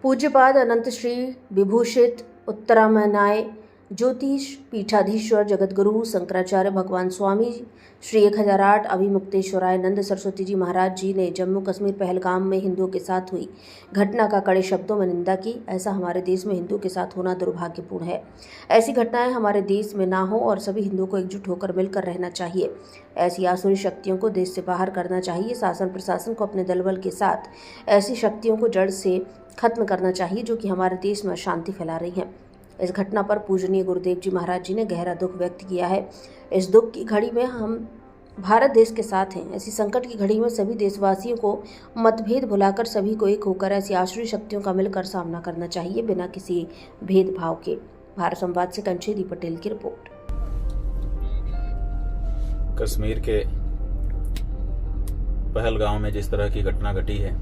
पूज्यपाद अनंत श्री विभूषित उत्तरामनाय ज्योतिष पीठाधीश्वर जगतगुरु शंकराचार्य भगवान स्वामी श्री 1008 अभिमुक्तेश्वरानंद सरस्वती जी महाराज जी ने जम्मू कश्मीर पहलगाम में हिंदुओं के साथ हुई घटना का कड़े शब्दों में निंदा की। ऐसा हमारे देश में हिंदुओं के साथ होना दुर्भाग्यपूर्ण है। ऐसी घटनाएं हमारे देश में ना हो और सभी हिंदुओं को एकजुट होकर मिलकर रहना चाहिए। ऐसी आसुरी शक्तियों को देश से बाहर करना चाहिए। शासन प्रशासन को अपने दलबल के साथ ऐसी शक्तियों को जड़ से खत्म करना चाहिए जो कि हमारे देश में अशांति फैला रही हैं। इस घटना पर पूजनीय गुरुदेव जी महाराज जी ने गहरा दुख व्यक्त किया है। इस दुख की घड़ी में हम भारत देश के साथ हैं। ऐसी संकट की घड़ी में सभी देशवासियों को मतभेद भुलाकर सभी को एक होकर ऐसी आसुरी शक्तियों का मिलकर सामना करना चाहिए बिना किसी भेदभाव के। भारत संवाद से कंचेदी पटेल की रिपोर्ट। कश्मीर के पहलगाम में जिस तरह की घटना घटी है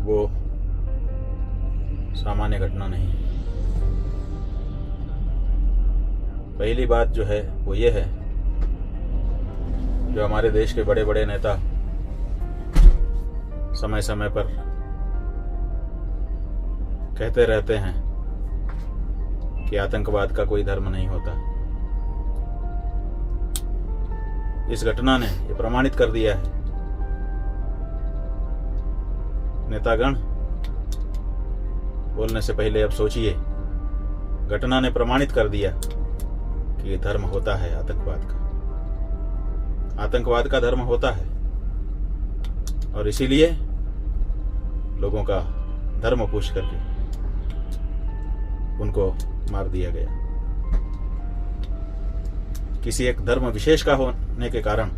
वो सामान्य घटना नहीं है। पहली बात जो है वो ये है, जो हमारे देश के बड़े बड़े नेता समय समय पर कहते रहते हैं कि आतंकवाद का कोई धर्म नहीं होता। इस घटना ने ये प्रमाणित कर दिया है। नेतागण बोलने से पहले अब सोचिए, घटना ने प्रमाणित कर दिया कि ये धर्म होता है आतंकवाद का। आतंकवाद का धर्म होता है और इसीलिए लोगों का धर्म पूछ करके उनको मार दिया गया। किसी एक धर्म विशेष का होने के कारण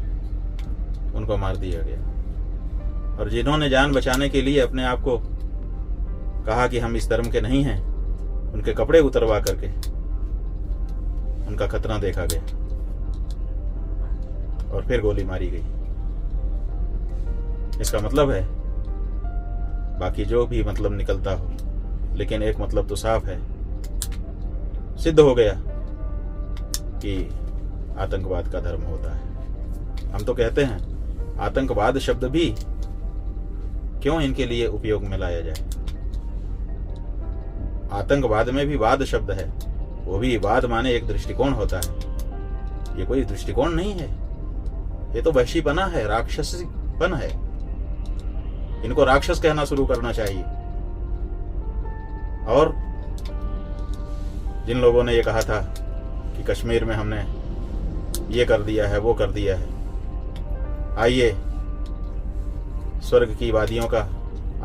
उनको मार दिया गया। और जिन्होंने जान बचाने के लिए अपने आप को कहा कि हम इस धर्म के नहीं हैं, उनके कपड़े उतरवा करके उनका खतना देखा गया और फिर गोली मारी गई। इसका मतलब है, बाकी जो भी मतलब निकलता हो, लेकिन एक मतलब तो साफ है, सिद्ध हो गया कि आतंकवाद का धर्म होता है। हम तो कहते हैं आतंकवाद शब्द भी क्यों इनके लिए उपयोग में लाया जाए। आतंकवाद में भी वाद शब्द है, वो भी वाद माने एक दृष्टिकोण होता है। ये कोई दृष्टिकोण नहीं है, ये तो वहशीपना है, राक्षसीपन है। इनको राक्षस कहना शुरू करना चाहिए। और जिन लोगों ने ये कहा था कि कश्मीर में हमने ये कर दिया है, वो कर दिया है, आइए स्वर्ग की वादियों का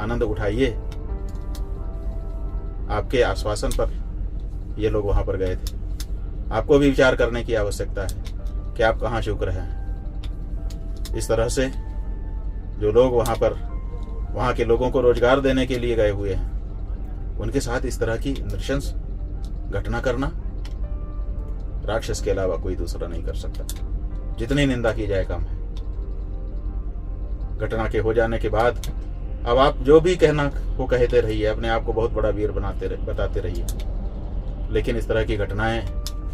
आनंद उठाइए। आपके आश्वासन पर ये लोग वहां पर गए थे। आपको भी विचार करने की आवश्यकता है कि आप कहां चूक रहे हैं। इस तरह से जो लोग वहां के लोगों को रोजगार देने के लिए गए हुए हैं, उनके साथ इस तरह की नृशंस घटना करना राक्षस के अलावा कोई दूसरा नहीं कर सकता। जितनी निंदा की जाए कम है। घटना के हो जाने के बाद अब आप जो भी कहना वो कहते रहिए, अपने आप को बहुत बड़ा वीर बताते रहिए, लेकिन इस तरह की घटनाएं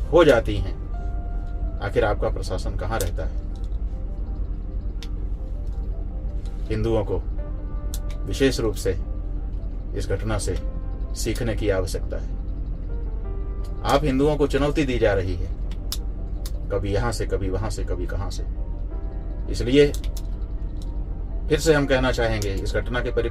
हो जाती हैं। आखिर आपका प्रशासन कहां रहता है? हिंदुओं को विशेष रूप से इस घटना से सीखने की आवश्यकता है। आप हिंदुओं को चुनौती दी जा रही है, कभी यहां से, कभी वहां से, कभी कहां से। इसलिए फिर से हम कहना चाहेंगे, इस घटना के